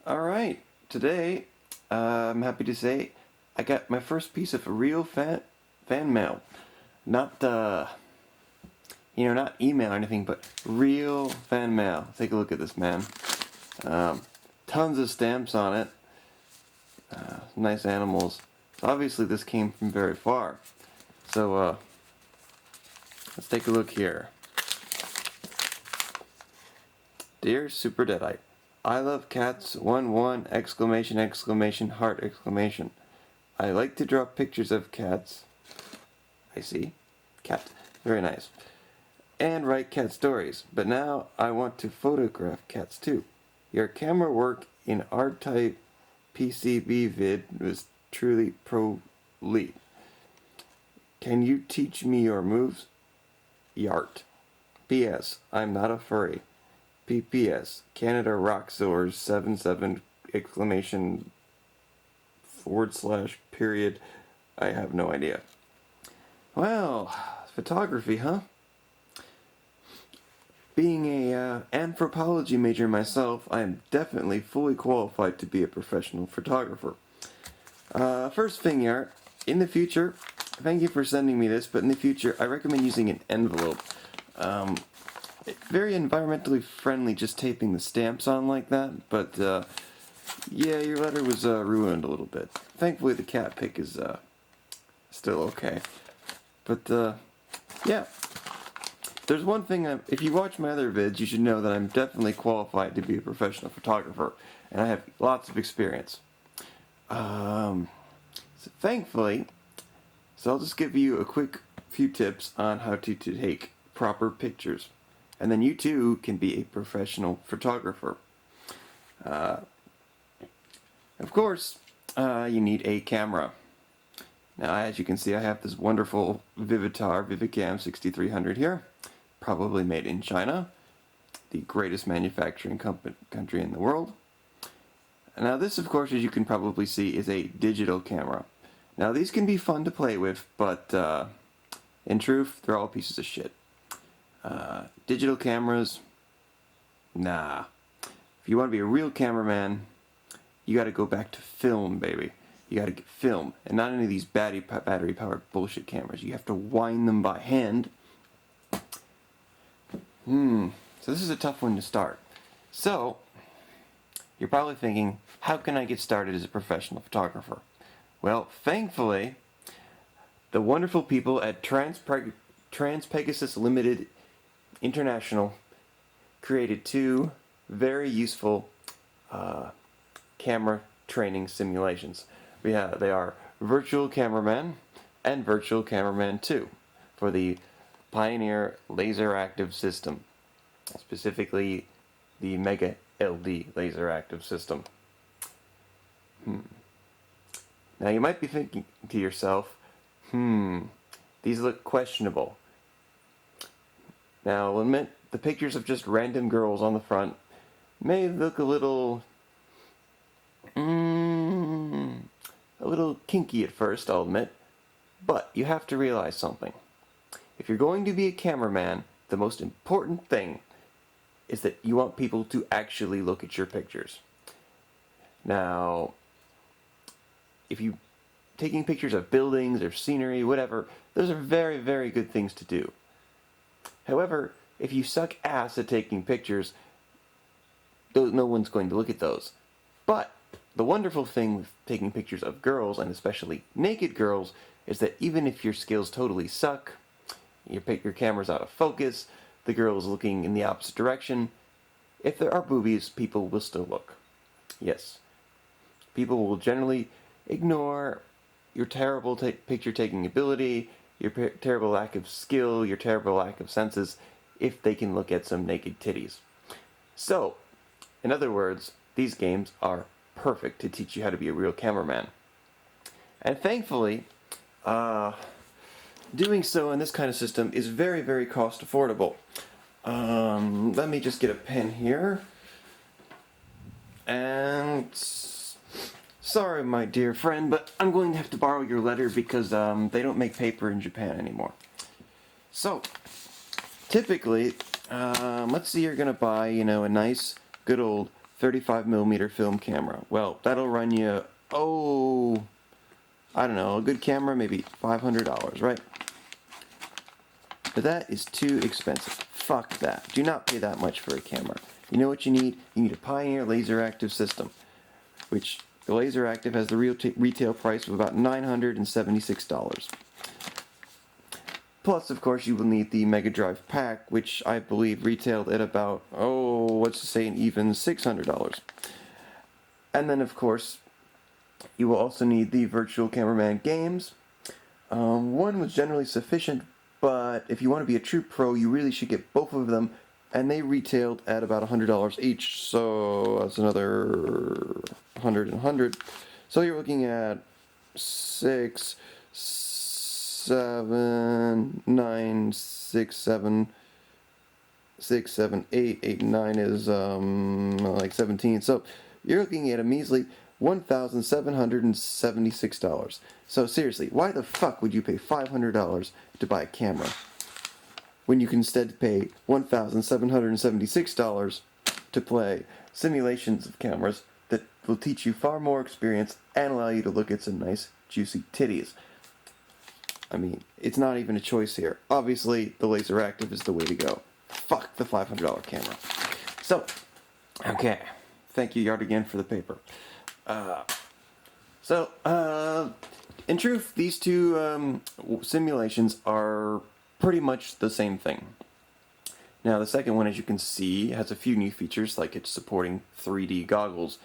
Alright, today I'm happy to say I got my first piece of real fan mail. Not, not email or anything, but real fan mail. Take a look at this, man. Tons of stamps on it. Nice animals. Obviously this came from very far. So, let's take a look here. Dear Super Deadite, I love cats, 1 exclamation exclamation heart exclamation. I like to draw pictures of cats. I see. Cat. Very nice. And write cat stories. But now I want to photograph cats too. Your camera work in R-type PCB vid was truly pro-lead. Can you teach me your moves? Yart. P.S. I'm not a furry. P.P.S. Canada Rockzors 77 exclamation / period. I have no idea. Well, photography, huh? Being a anthropology major myself, I am definitely fully qualified to be a professional photographer. First thing, Yart, in the future, thank you for sending me this, but in the future, I recommend using an envelope. Very environmentally friendly just taping the stamps on like that, but yeah, your letter was ruined a little bit. Thankfully the cat pic is still okay. But yeah, there's one thing, if you watch my other vids, you should know that I'm definitely qualified to be a professional photographer, and I have lots of experience. So thankfully, so I'll just give you a quick few tips on how to take proper pictures. And then you too can be a professional photographer. Of course, you need a camera. Now, as you can see, I have this wonderful Vivicam 6300 here, probably made in China, the greatest manufacturing country in the world. Now, this, of course, as you can probably see, is a digital camera. Now, these can be fun to play with, but in truth, they're all pieces of shit. Digital cameras, nah. If you want to be a real cameraman, you gotta go back to film, baby. You gotta get film, and not any of these battery-powered bullshit cameras. You have to wind them by hand. So this is a tough one to start. So, you're probably thinking, how can I get started as a professional photographer? Well, thankfully, the wonderful people at Trans-Pegasus Limited International created 2 very useful camera training simulations. They are Virtual Cameraman and Virtual Cameraman 2 for the Pioneer Laser Active System, specifically the Mega LD Laser Active System. Now you might be thinking to yourself, these look questionable. Now, I'll admit, the pictures of just random girls on the front may look a little kinky at first, I'll admit, but you have to realize something. If you're going to be a cameraman, the most important thing is that you want people to actually look at your pictures. Now, if you're taking pictures of buildings or scenery, whatever, those are very, very good things to do. However, if you suck ass at taking pictures, no one's going to look at those. But the wonderful thing with taking pictures of girls, and especially naked girls, is that even if your skills totally suck, your camera's out of focus, the girl is looking in the opposite direction, if there are boobies, people will still look. Yes. People will generally ignore your terrible picture-taking ability, your terrible lack of skill, your terrible lack of senses, if they can look at some naked titties. So, in other words, these games are perfect to teach you how to be a real cameraman. And thankfully, doing so in this kind of system is very, very cost affordable. Let me just get a pen here. And sorry, my dear friend, but I'm going to have to borrow your letter because they don't make paper in Japan anymore. So, typically, let's say you're going to buy, a nice, good old 35mm film camera. Well, that'll run you, I don't know, a good camera, maybe $500, right? But that is too expensive. Fuck that. Do not pay that much for a camera. You know what you need? You need a Pioneer Laser Active system, which the Laser Active has the retail price of about $976. Plus, of course, you will need the Mega Drive pack, which I believe retailed at about, let's just say an even $600. And then, of course, you will also need the Virtual Cameraman games. One was generally sufficient, but if you want to be a true pro, you really should get both of them, and they retailed at about $100 each, so that's another 100 and 100. So you're looking at 6, 7, 9, 6, 7, 6, 7, 8, 8 and 9 is like 17. So you're looking at a measly $1,776. So seriously, why the fuck would you pay $500 to buy a camera when you can instead pay $1,776 to play simulations of cameras that will teach you far more experience and allow you to look at some nice juicy titties? I mean, it's not even a choice here. Obviously, the Laser Active is the way to go. Fuck the $500 camera. So, okay. Thank you, Yard, again for the paper. In truth, these two simulations are pretty much the same thing. Now, the second one, as you can see, has a few new features, like it's supporting 3D goggles,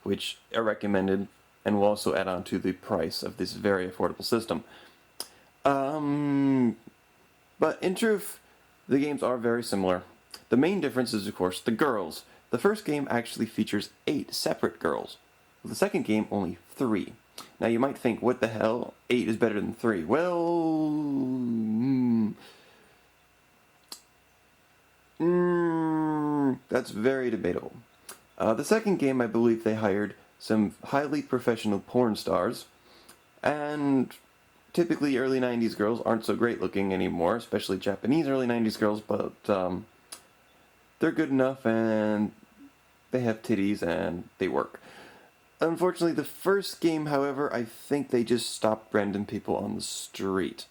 which are recommended and will also add on to the price of this very affordable system. But in truth, the games are very similar. The main difference is, of course, the girls. The first game actually features 8 separate girls. The second game, only 3. Now you might think, what the hell? 8 is better than 3. Well, that's very debatable. The second game, I believe they hired some highly professional porn stars, and typically early 90s girls aren't so great looking anymore, especially Japanese early 90s girls, but they're good enough and they have titties and they work. Unfortunately, the first game, however, I think they just stopped random people on the street.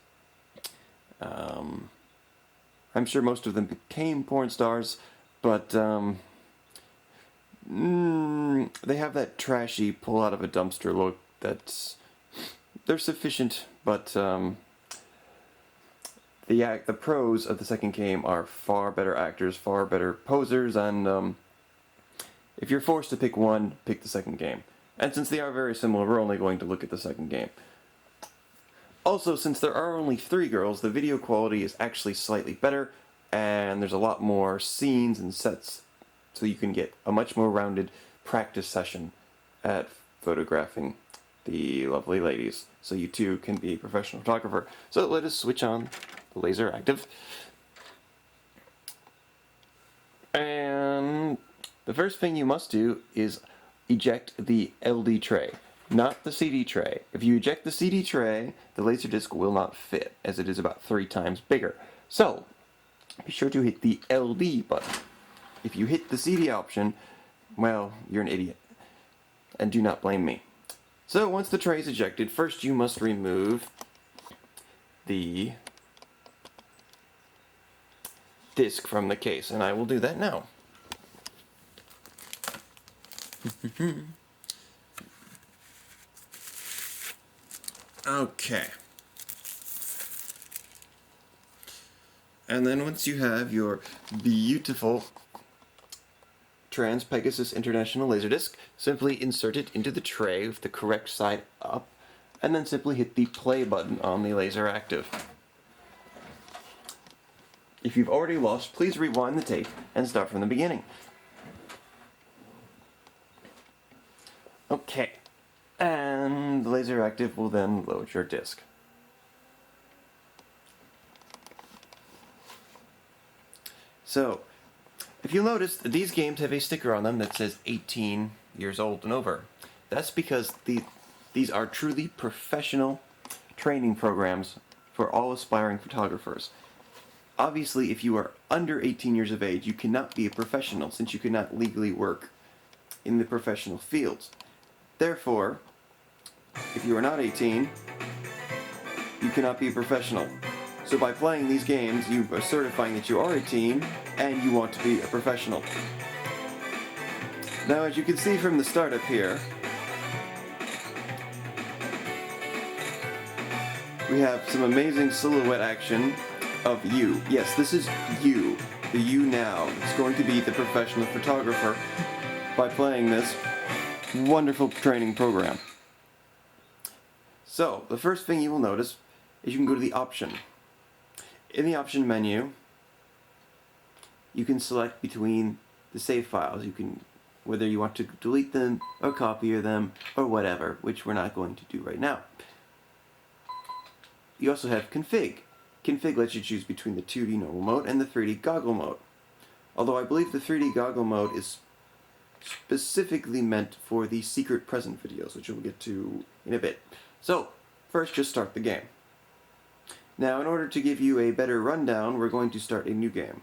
I'm sure most of them became porn stars, but they have that trashy pull out of a dumpster look that's... They're sufficient, but the pros of the second game are far better actors, far better posers, and if you're forced to pick one, pick the second game. And since they are very similar, we're only going to look at the second game. Also, since there are only 3 girls, the video quality is actually slightly better, and there's a lot more scenes and sets, so you can get a much more rounded practice session at photographing the lovely ladies, so you too can be a professional photographer. So let us switch on the Laser Active. And the first thing you must do is eject the LD tray, not the CD tray. If you eject the CD tray, the Laserdisc will not fit, as it is about 3 times bigger. So, be sure to hit the LD button. If you hit the CD option, well, you're an idiot. And do not blame me. So, once the tray is ejected, first you must remove the disc from the case, and I will do that now. Okay. And then once you have your beautiful Trans-Pegasus International Laserdisc, simply insert it into the tray with the correct side up, and then simply hit the play button on the Laser Active. If you've already lost, please rewind the tape and start from the beginning. Okay, and the Laser Active will then load your disc. So, if you'll notice, these games have a sticker on them that says 18 years old and over. That's because these are truly professional training programs for all aspiring photographers. Obviously, if you are under 18 years of age, you cannot be a professional, since you cannot legally work in the professional fields. Therefore, if you are not 18, you cannot be a professional. So by playing these games, you are certifying that you are 18 and you want to be a professional. Now, as you can see from the startup here, we have some amazing silhouette action of you. Yes, this is you. The you now. It's going to be the professional photographer by playing this wonderful training program. So, the first thing you will notice is you can go to the option. In the option menu, you can select between the save files. You can, whether you want to delete them or copy them or whatever, which we're not going to do right now. You also have config. Config lets you choose between the 2D normal mode and the 3D goggle mode. Although I believe the 3D goggle mode is specifically meant for the secret present videos, which we'll get to in a bit. So, first just start the game. Now, in order to give you a better rundown, we're going to start a new game.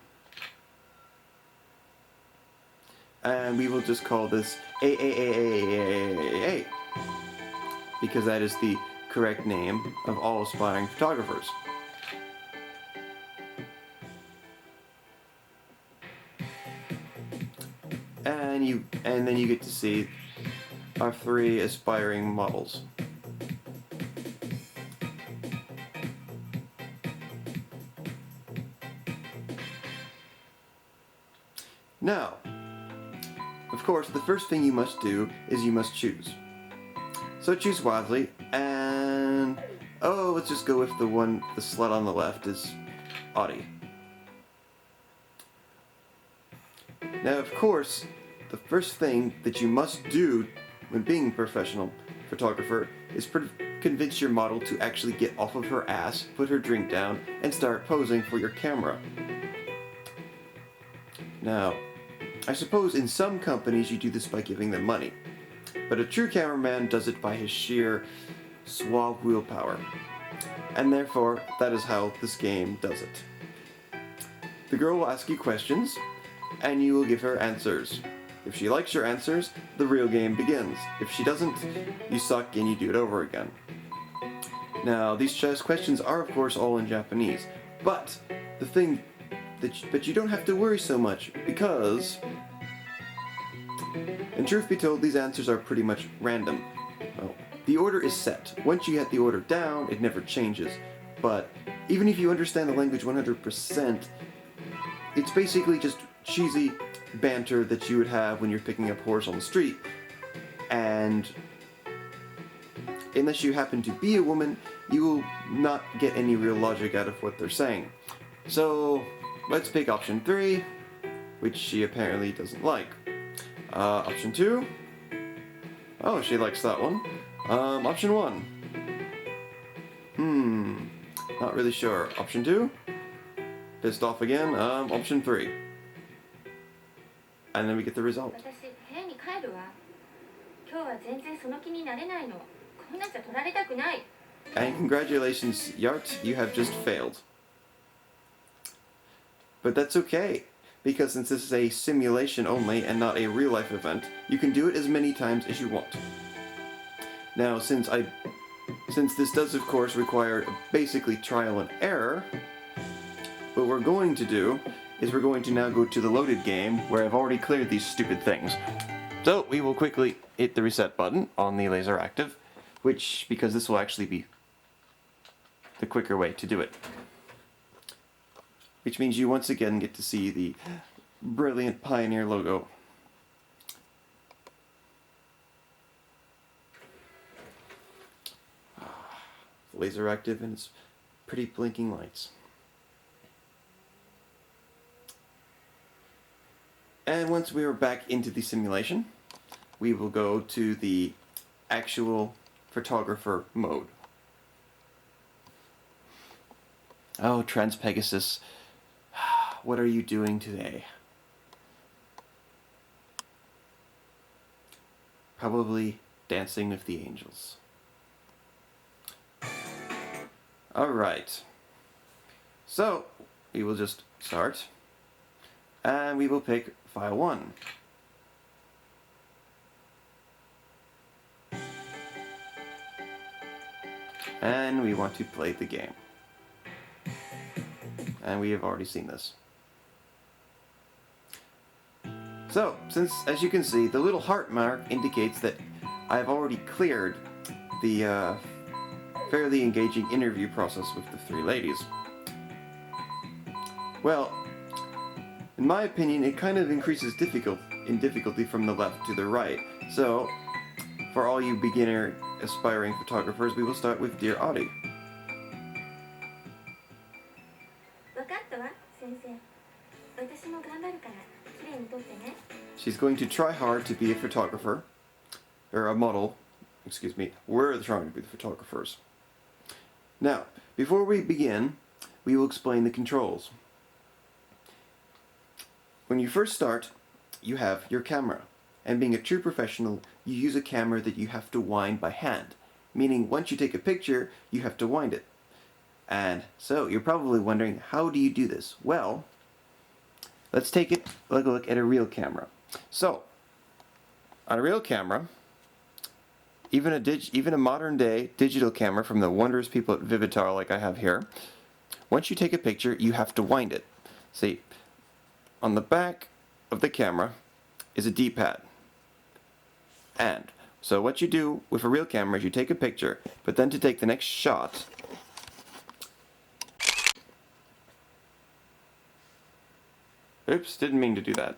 And we will just call this A, because that is the correct name of all aspiring photographers. And then you get to see our 3 aspiring models. Now, of course, the first thing you must do is you must choose. So choose wisely, and let's just go with the slut on the left is Audie. Now, of course, the first thing that you must do when being a professional photographer is convince your model to actually get off of her ass, put her drink down, and start posing for your camera. Now, I suppose in some companies you do this by giving them money, but a true cameraman does it by his sheer suave willpower, and therefore that is how this game does it. The girl will ask you questions, and you will give her answers. If she likes your answers, the real game begins. If she doesn't, you suck and you do it over again. Now, these questions are of course all in Japanese, but the thing but you don't have to worry so much, because, and truth be told, these answers are pretty much random. Well, the order is set. Once you get the order down, it never changes. But even if you understand the language 100%, it's basically just cheesy banter that you would have when you're picking up whores on the street. And unless you happen to be a woman, you will not get any real logic out of what they're saying. So, let's pick option 3, which she apparently doesn't like. Option 2. Oh, she likes that one. Option 1. Not really sure. Option 2. Pissed off again. Option 3. And then we get the result. And congratulations, Yart, you have just failed. But that's okay, because since this is a simulation only and not a real-life event, you can do it as many times as you want. Now, since this does of course require basically trial and error, what we're going to do is we're going to now go to the loaded game where I've already cleared these stupid things. So we will quickly hit the reset button on the laser active, because this will actually be the quicker way to do it. Which means you once again get to see the brilliant Pioneer logo. Laser active and its pretty blinking lights. And once we are back into the simulation, we will go to the actual photographer mode. Oh, Trans-Pegasus, what are you doing today? Probably dancing with the angels. Alright. So, we will just start. And we will pick file 1. And we want to play the game. And we have already seen this. So, since, as you can see, the little heart mark indicates that I've already cleared the fairly engaging interview process with the three ladies. Well, in my opinion, it kind of increases difficulty from the left to the right. So, for all you beginner aspiring photographers, we will start with Dear Audie. She's going to try hard to be a photographer, or a model, excuse me. We're trying to be the photographers. Now, before we begin, we will explain the controls. When you first start, you have your camera. And being a true professional, you use a camera that you have to wind by hand. Meaning, once you take a picture, you have to wind it. And so, you're probably wondering, how do you do this? Well, let's take a look at a real camera. So, on a real camera, even a modern day digital camera from the wondrous people at Vivitar like I have here, once you take a picture, you have to wind it. See, on the back of the camera is a D-pad. And so what you do with a real camera is you take a picture, but then to take the next shot, oops, didn't mean to do that.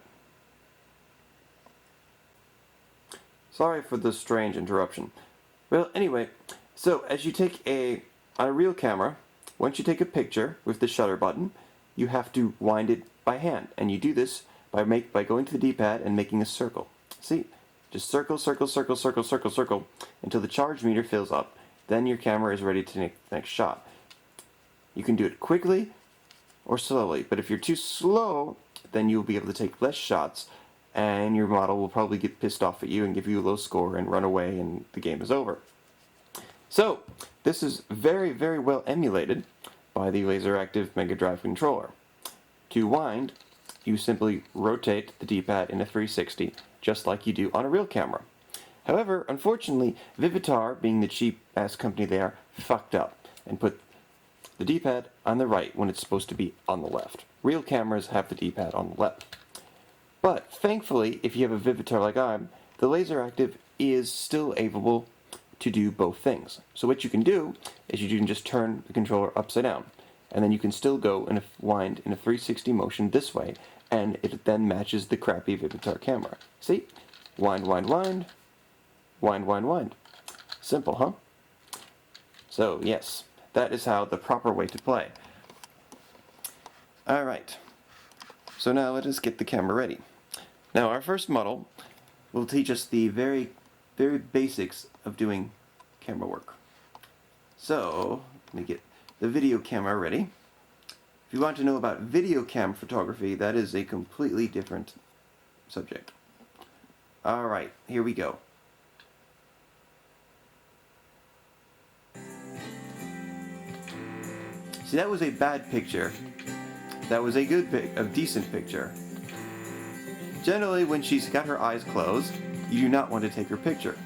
Sorry for the strange interruption. Well, anyway, so as you take on a real camera, once you take a picture with the shutter button, you have to wind it by hand. And you do this by going to the D-pad and making a circle. See? Just circle, circle, circle, circle, circle, circle, until the charge meter fills up. Then your camera is ready to take the next shot. You can do it quickly or slowly, but if you're too slow, then you'll be able to take less shots, and your model will probably get pissed off at you and give you a low score and run away, and the game is over. So, this is very, very well emulated by the Laser Active Mega Drive controller. To wind, you simply rotate the D-pad in a 360, just like you do on a real camera. However, unfortunately, Vivitar, being the cheap-ass company they are, fucked up and put the D-pad on the right when it's supposed to be on the left. Real cameras have the D-pad on the left. But, thankfully, if you have a Vivitar like I'm, the Laser Active is still able to do both things. So what you can do is you can just turn the controller upside down, and then you can still go and wind in a 360 motion this way, and it then matches the crappy Vivitar camera. See? Wind, wind, wind. Wind, wind, wind. Simple, huh? So, yes, that is how the proper way to play. Alright. So now let us get the camera ready. Now, our first model will teach us the very, very basics of doing camera work. So, let me get the video camera ready. If you want to know about video cam photography, that is a completely different subject. Alright, here we go. See, that was a bad picture. That was a decent picture. Generally, when she's got her eyes closed, you do not want to take her picture.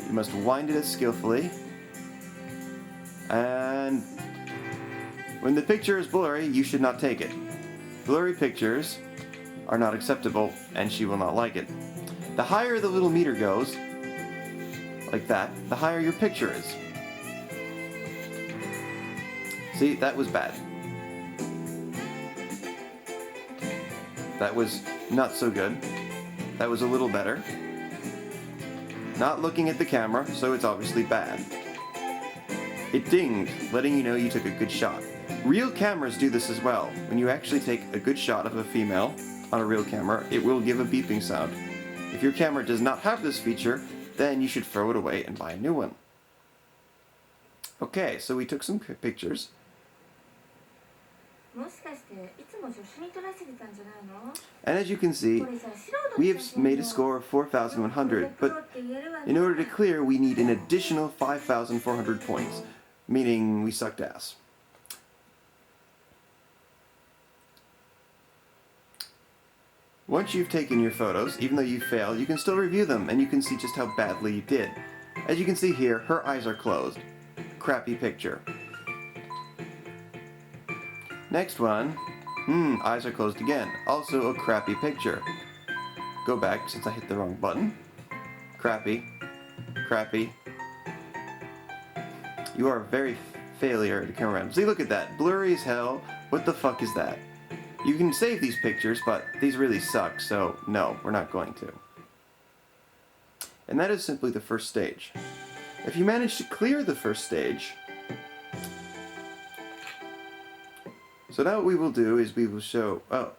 You must wind it as skillfully. And when the picture is blurry, you should not take it. Blurry pictures are not acceptable, and she will not like it. The higher the little meter goes, like that, the higher your picture is. See, that was bad. That was not so good. That was a little better. Not looking at the camera, so it's obviously bad. It dinged, letting you know you took a good shot. Real cameras do this as well. When you actually take a good shot of a female on a real camera, it will give a beeping sound. If your camera does not have this feature, then you should throw it away and buy a new one. Okay, so we took some pictures. And as you can see, we have made a score of 4,100, but in order to clear, we need an additional 5,400 points, meaning we sucked ass. Once you've taken your photos, even though you failed, you can still review them, and you can see just how badly you did. As you can see here, her eyes are closed. Crappy picture. Next one. Eyes are closed again. Also a crappy picture. Go back since I hit the wrong button. Crappy. Crappy. You are a very failure to cameraman. See, look at that. Blurry as hell. What the fuck is that? You can save these pictures, but these really suck, so no, we're not going to. And that is simply the first stage. If you manage to clear the first stage, so now what we will do is we will show, if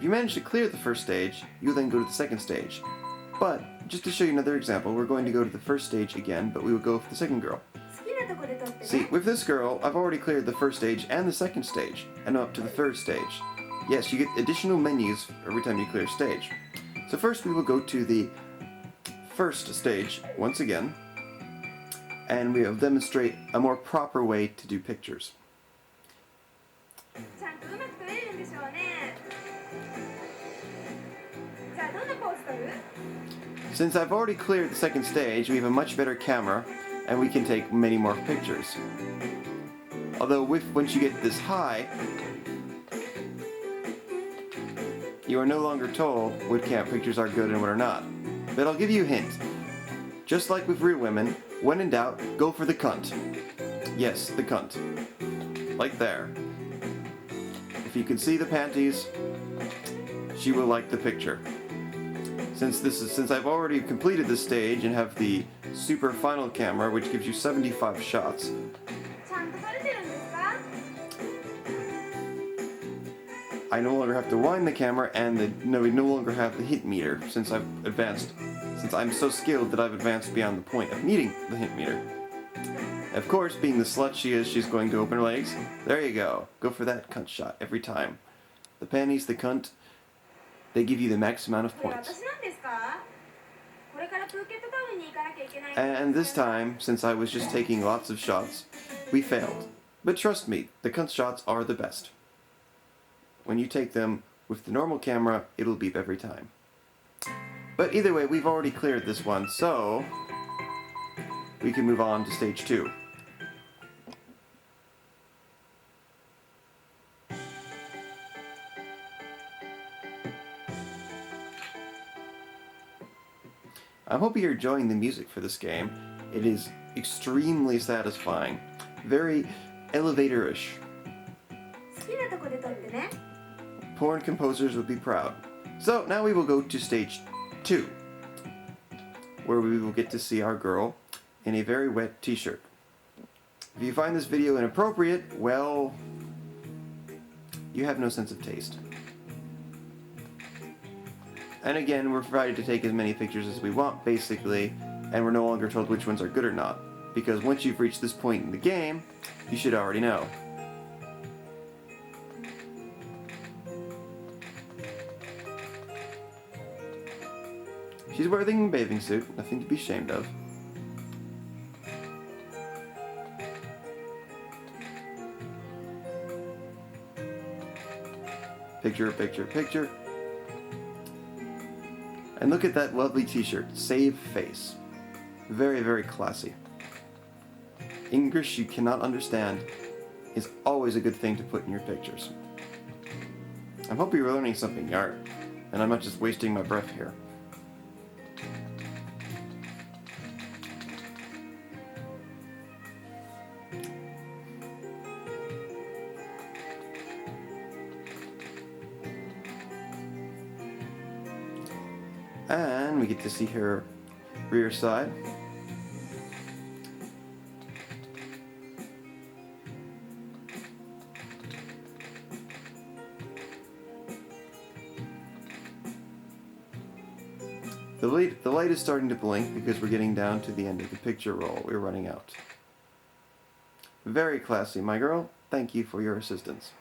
you manage to clear the first stage, you'll then go to the second stage. But, just to show you another example, we're going to go to the first stage again, but we will go for the second girl. See, with this girl, I've already cleared the first stage and the second stage, and up to the third stage. Yes, you get additional menus every time you clear a stage. So first we will go to the first stage, once again, and we will demonstrate a more proper way to do pictures. Since I've already cleared the second stage, we have a much better camera, and we can take many more pictures. Although once you get this high, you are no longer told what pictures are good and what are not. But I'll give you a hint. Just like with real women, when in doubt, go for the cunt. Yes, the cunt. Like there. If you can see the panties, she will like the picture. Since I've already completed this stage and have the super final camera, which gives you 75 shots, I no longer have to wind the camera, and we no longer have the hit meter since I'm so skilled that I've advanced beyond the point of needing the hit meter. Of course, being the slut she is, she's going to open her legs. There you go. Go for that cunt shot every time. The panties, the cunt, they give you the max amount of points. And this time, since I was just taking lots of shots, we failed. But trust me, the cunt shots are the best. When you take them with the normal camera, it'll beep every time. But either way, we've already cleared this one, so we can move on to stage 2. I'm hoping you're enjoying the music for this game. It is extremely satisfying, very elevator-ish. Porn composers would be proud. So now we will go to stage 2, where we will get to see our girl in a very wet t-shirt. If you find this video inappropriate, well, you have no sense of taste. And again, we're provided to take as many pictures as we want, basically, and we're no longer told which ones are good or not. Because once you've reached this point in the game, you should already know. She's wearing a bathing suit, nothing to be ashamed of. Picture, picture, picture. And look at that lovely t-shirt, Save Face. Very, very classy. English you cannot understand is always a good thing to put in your pictures. I hope you're learning something, Art, and I'm not just wasting my breath here. And we get to see her rear side. The light is starting to blink because we're getting down to the end of the picture roll. We're running out. Very classy, my girl. Thank you for your assistance.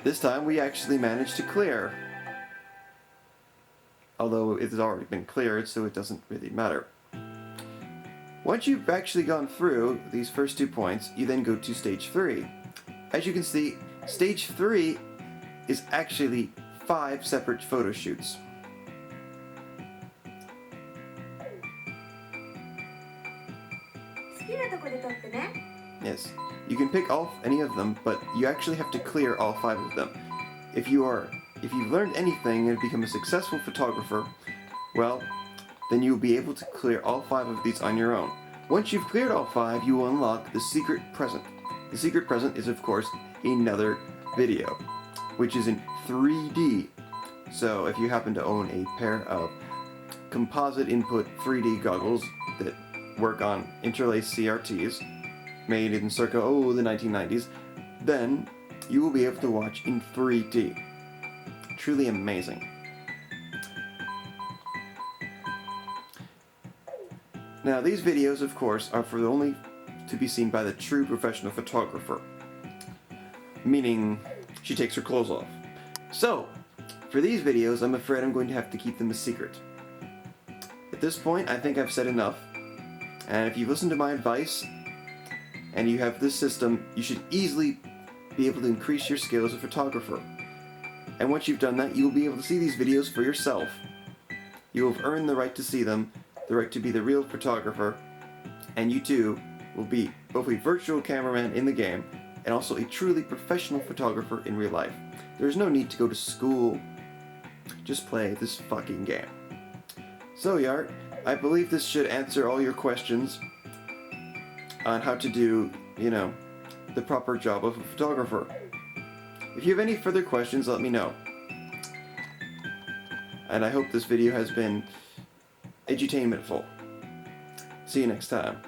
This time we actually managed to clear. Although it has already been cleared, so it doesn't really matter. Once you've actually gone through these first 2 points, you then go to stage 3. As you can see, stage 3 is actually 5 separate photo shoots. Yes, you can pick any of them, but you actually have to clear all 5 of them. If you've learned anything and become a successful photographer, well, then you'll be able to clear all 5 of these on your own. Once you've cleared all 5, you will unlock the secret present. The secret present is, of course, another video, which is in 3D. So if you happen to own a pair of composite input 3D goggles that work on interlaced CRTs, made in circa, the 1990s, then you will be able to watch in 3D. Truly amazing. Now, these videos, of course, are for only to be seen by the true professional photographer, meaning she takes her clothes off. So, for these videos, I'm afraid I'm going to have to keep them a secret. At this point, I think I've said enough, and if you listen to my advice, and you have this system, you should easily be able to increase your skill as a photographer. And once you've done that, you will be able to see these videos for yourself. You will have earned the right to see them, the right to be the real photographer, and you too will be both a virtual cameraman in the game and also a truly professional photographer in real life. There's no need to go to school. Just play this fucking game. So, Yart, I believe this should answer all your questions on how to do, the proper job of a photographer. If you have any further questions, let me know. And I hope this video has been edutainmentful. See you next time.